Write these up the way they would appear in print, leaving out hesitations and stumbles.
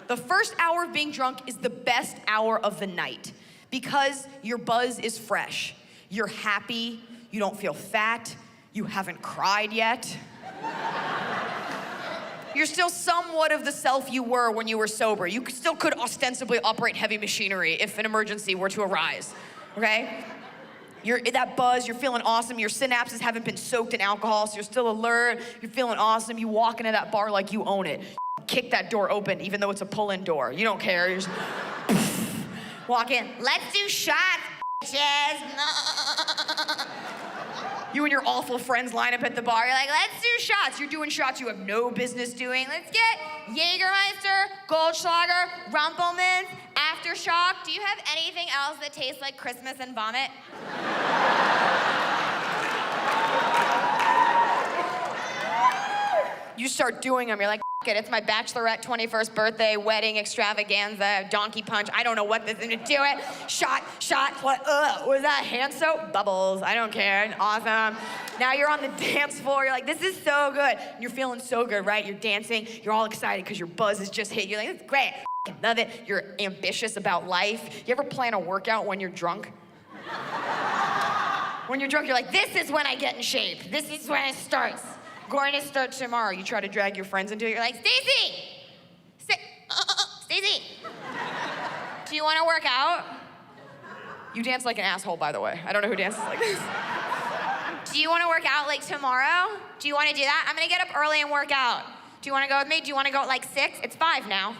The first hour of being drunk is the best hour of the night because your buzz is fresh. You're happy, you don't feel fat, you haven't cried yet. You're still somewhat of the self you were when you were sober. You still could ostensibly operate heavy machinery if an emergency were to arise, okay? You're that buzz, you're feeling awesome, your synapses haven't been soaked in alcohol, so you're still alert, you're feeling awesome, you walk into that bar like you own it. Kick that door open, even though it's a pull-in door. You don't care, you're just walk in, let's do shots, bitches. You and your awful friends line up at the bar, you're like, let's do shots. You're doing shots you have no business doing. Let's get Jägermeister, Goldschlager, Rumpelmans, Aftershock. Do you have anything else that tastes like Christmas and vomit? You start doing them, you're like, it, it's my bachelorette 21st birthday, wedding, extravaganza, donkey punch, I don't know what this is, to do it. Shot, what, was that hand soap? Bubbles, I don't care, awesome. Now you're on the dance floor, you're like, this is so good. And you're feeling so good, right? You're dancing, you're all excited because your buzz has just hit. You're like, this is great, I love it. You're ambitious about life. You ever plan a workout when you're drunk? When you're drunk, you're like, this is when I get in shape. This is when it starts. Going to start tomorrow. You try to drag your friends into it. You're like, Stacy! Stacy! Do you want to work out? You dance like an asshole, by the way. I don't know who dances like this. Do you want to work out like tomorrow? Do you want to do that? I'm going to get up early and work out. Do you want to go with me? Do you want to go at like 6? It's 5 now.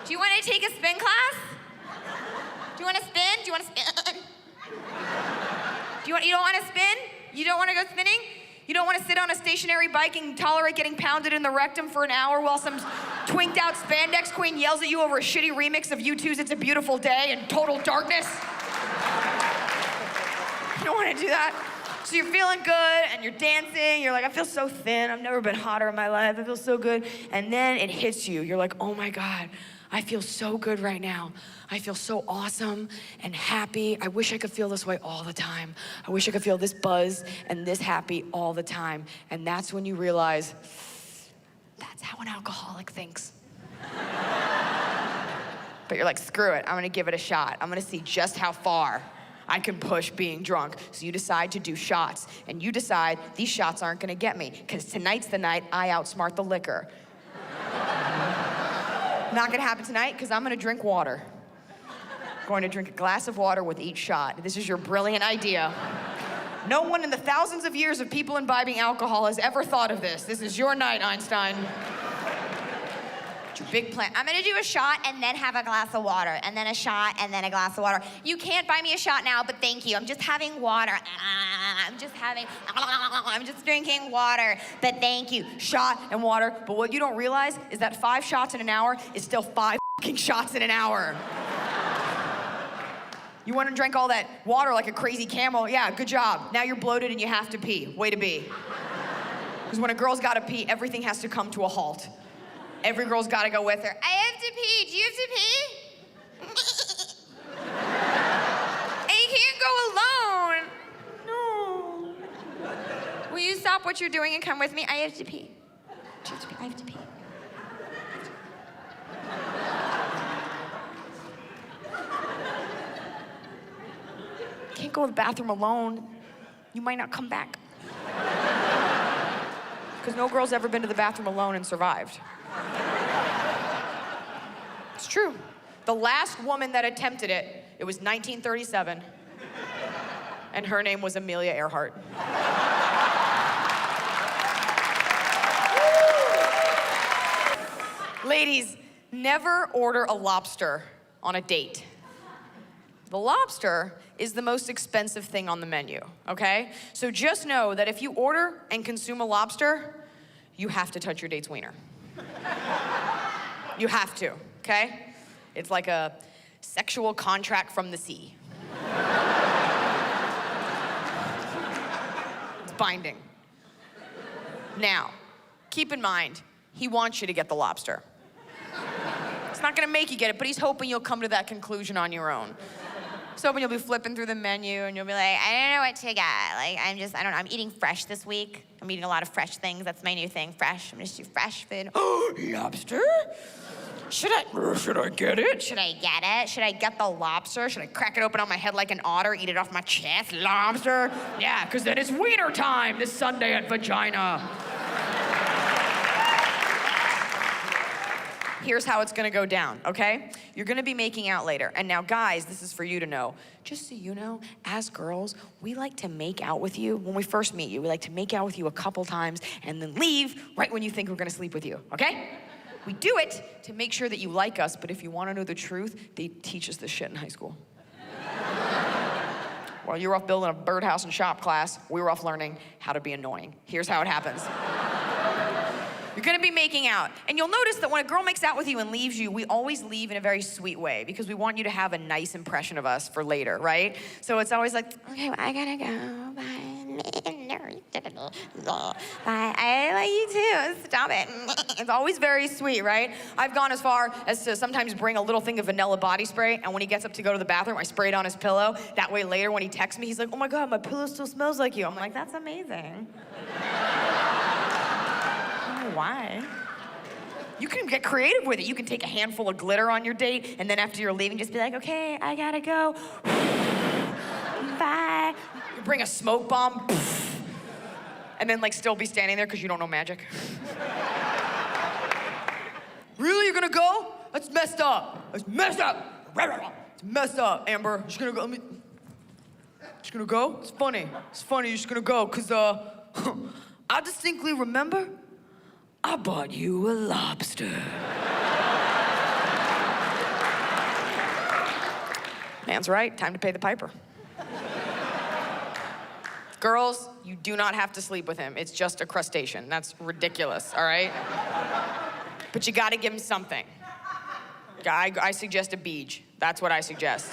Do you want to take a spin class? Do you want to spin? Do you want to spin? You don't want to spin? You don't want to go spinning? You don't want to sit on a stationary bike and tolerate getting pounded in the rectum for an hour while some twinked out spandex queen yells at you over a shitty remix of U2's It's a Beautiful Day in total darkness? You don't want to do that? So you're feeling good and you're dancing. You're like, I feel so thin. I've never been hotter in my life. I feel so good. And then it hits you. You're like, oh my God, I feel so good right now. I feel so awesome and happy. I wish I could feel this way all the time. I wish I could feel this buzz and this happy all the time. And that's when you realize, that's how an alcoholic thinks. But you're like, screw it, I'm gonna give it a shot. I'm gonna see just how far I can push being drunk. So you decide to do shots, and you decide these shots aren't gonna get me, because tonight's the night I outsmart the liquor. Not gonna happen tonight, because I'm gonna drink water. Going to drink a glass of water with each shot. This is your brilliant idea. No one in the thousands of years of people imbibing alcohol has ever thought of this. This is your night, Einstein. It's your big plan. I'm gonna do a shot and then have a glass of water, and then a shot and then a glass of water. You can't buy me a shot now, but thank you. I'm just having water. I'm just drinking water, but thank you. Shot and water, but what you don't realize is that 5 shots in an hour is still 5 fucking shots in an hour. You want to drink all that water like a crazy camel? Yeah, good job. Now you're bloated and you have to pee. Way to be. Because when a girl's got to pee, everything has to come to a halt. Every girl's got to go with her. I have to pee. Do you have to pee? And you can't go alone. No. Will you stop what you're doing and come with me? I have to pee. I have to pee. Can't go to the bathroom alone. You might not come back. Because no girl's ever been to the bathroom alone and survived. It's true. The last woman that attempted it, it was 1937, and her name was Amelia Earhart. Ladies, never order a lobster on a date. The lobster is the most expensive thing on the menu, okay? So just know that if you order and consume a lobster, you have to touch your date's wiener. You have to, okay? It's like a sexual contract from the sea. It's binding. Now, keep in mind, he wants you to get the lobster. It's not gonna make you get it, but he's hoping you'll come to that conclusion on your own. So when you'll be flipping through the menu and you'll be like, I don't know what to get. Like, I don't know, I'm eating fresh this week. I'm eating a lot of fresh things. That's my new thing, fresh. I'm just do fresh food. Oh, lobster? Should I get it? Should I get it? Should I get the lobster? Should I crack it open on my head like an otter, eat it off my chest? Lobster? Yeah, because then it's wiener time this Sunday at Vagina. Here's how it's gonna go down, okay? You're gonna be making out later. And now, guys, this is for you to know. Just so you know, as girls, we like to make out with you when we first meet you. We like to make out with you a couple times and then leave right when you think we're gonna sleep with you, okay? We do it to make sure that you like us, but if you wanna know the truth, they teach us this shit in high school. While you were off building a birdhouse and shop class, we were off learning how to be annoying. Here's how it happens. You're gonna be making out. And you'll notice that when a girl makes out with you and leaves you, we always leave in a very sweet way because we want you to have a nice impression of us for later, right? So it's always like, okay, well, I gotta go, bye. Bye, I like you too, stop it. It's always very sweet, right? I've gone as far as to sometimes bring a little thing of vanilla body spray, and when he gets up to go to the bathroom, I spray it on his pillow. That way later when he texts me, he's like, oh my God, my pillow still smells like you. I'm like, that's amazing. Why? You can get creative with it. You can take a handful of glitter on your date, and then after you're leaving, just be like, okay, I gotta go. Bye. You bring a smoke bomb, and then like still be standing there because you don't know magic. Really, you're gonna go? That's messed up. That's messed up. It's messed up, Amber. You're just gonna go. Just gonna go? It's funny. It's funny. You're just gonna go, cause I distinctly remember. I bought you a lobster. Man's right, time to pay the piper. Girls, you do not have to sleep with him. It's just a crustacean. That's ridiculous, all right? But you gotta give him something. I suggest a beach. That's what I suggest.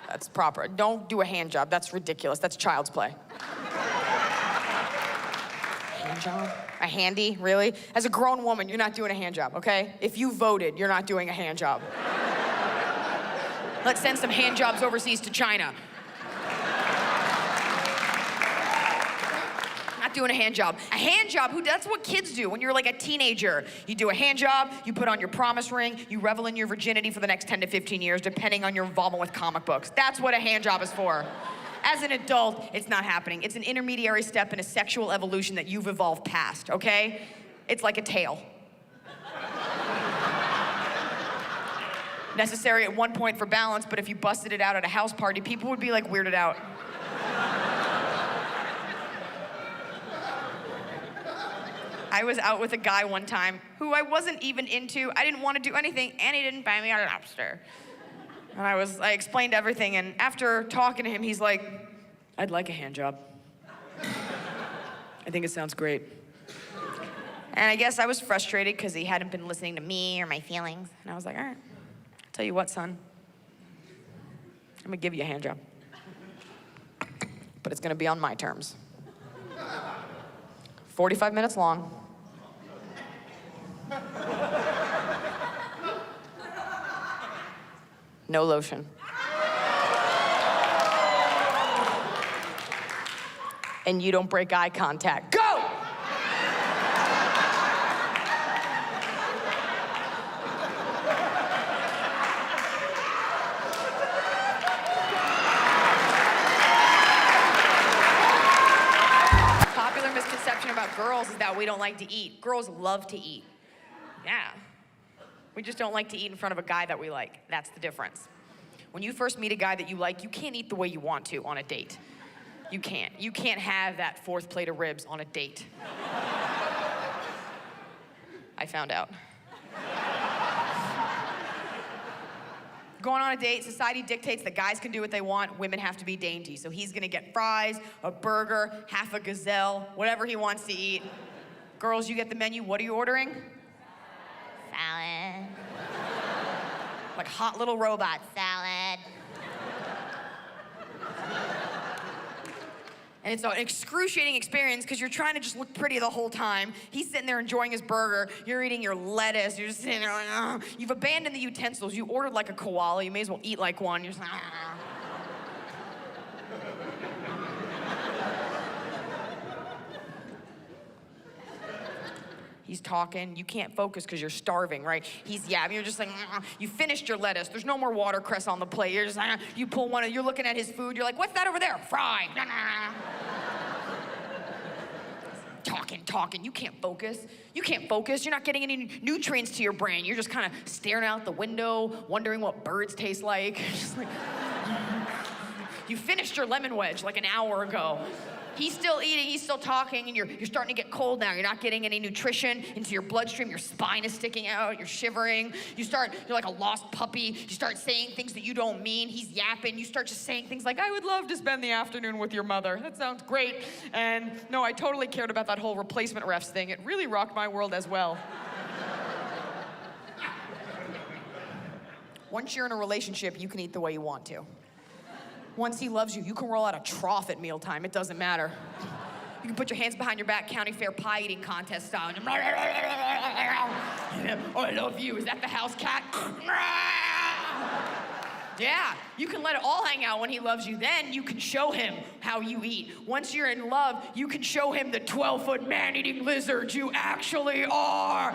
That's proper. Don't do a hand job. That's ridiculous. That's child's play. Hand job? A handy, really? As a grown woman, you're not doing a hand job, okay? If you voted, you're not doing a hand job. Let's send some hand jobs overseas to China. Not doing a hand job. A hand job, that's what kids do when you're like a teenager. You do a hand job, you put on your promise ring, you revel in your virginity for the next 10 to 15 years, depending on your involvement with comic books. That's what a hand job is for. As an adult, it's not happening. It's an intermediary step in a sexual evolution that you've evolved past, okay? It's like a tail. Necessary at one point for balance, but if you busted it out at a house party, people would be like weirded out. I was out with a guy one time who I wasn't even into. I didn't want to do anything, and he didn't buy me a lobster. And I explained everything, and after talking to him, he's like, I'd like a hand job. I think it sounds great. And I guess I was frustrated because he hadn't been listening to me or my feelings. And I was like, all right, I'll tell you what, son. I'm gonna give you a hand job. But it's gonna be on my terms. 45 minutes long. No lotion. And you don't break eye contact. Go! Popular misconception about girls is that we don't like to eat. Girls love to eat. Yeah. We just don't like to eat in front of a guy that we like. That's the difference. When you first meet a guy that you like, you can't eat the way you want to on a date. You can't. You can't have that fourth plate of ribs on a date. I found out. Going on a date, society dictates that guys can do what they want, women have to be dainty. So he's gonna get fries, a burger, half a gazelle, whatever he wants to eat. Girls, you get the menu, what are you ordering? Salad. Like hot little robot salad. And it's an excruciating experience because you're trying to just look pretty the whole time. He's sitting there enjoying his burger. You're eating your lettuce. You're just sitting there like, ugh. You've abandoned the utensils. You ordered like a koala. You may as well eat like one. You're just like, ugh. He's talking, you can't focus because you're starving, right? He's yapping, you're just like, you finished your lettuce, there's no more watercress on the plate. You're just like, you pull one, you're looking at his food, you're like, what's that over there? Fry. Talking, you can't focus. You're not getting any nutrients to your brain. You're just kind of staring out the window, wondering what birds taste like. Just like, you finished your lemon wedge like an hour ago. He's still eating, he's still talking, and you're starting to get cold now. You're not getting any nutrition into your bloodstream. Your spine is sticking out, you're shivering. You're like a lost puppy. You start saying things that you don't mean. He's yapping. You start just saying things like, I would love to spend the afternoon with your mother. That sounds great. And no, I totally cared about that whole replacement refs thing. It really rocked my world as well. Once you're in a relationship, you can eat the way you want to. Once he loves you, you can roll out a trough at mealtime. It doesn't matter. You can put your hands behind your back, county fair pie eating contest style. Oh, I love you. Is that the house cat? Yeah, you can let it all hang out when he loves you. Then you can show him how you eat. Once you're in love, you can show him the 12-foot man-eating lizard you actually are.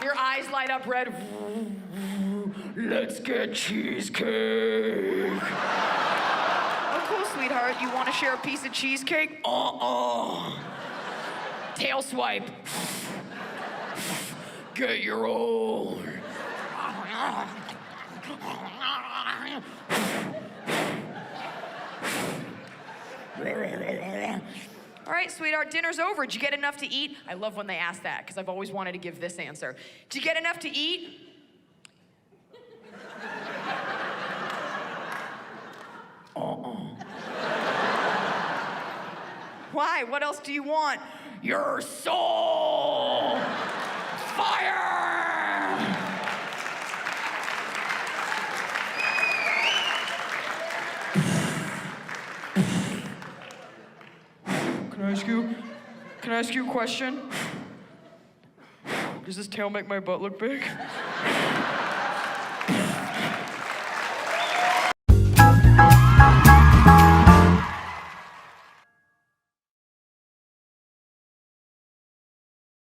Your eyes light up red. Let's get cheesecake. Oh, cool, sweetheart. You want to share a piece of cheesecake? Tail swipe. Get your own. All right, sweetheart, dinner's over. Did you get enough to eat? I love when they ask that, because I've always wanted to give this answer. Did you get enough to eat? Why? What else do you want? Your soul! Fire! Can I ask you a question? Does this tail make my butt look big?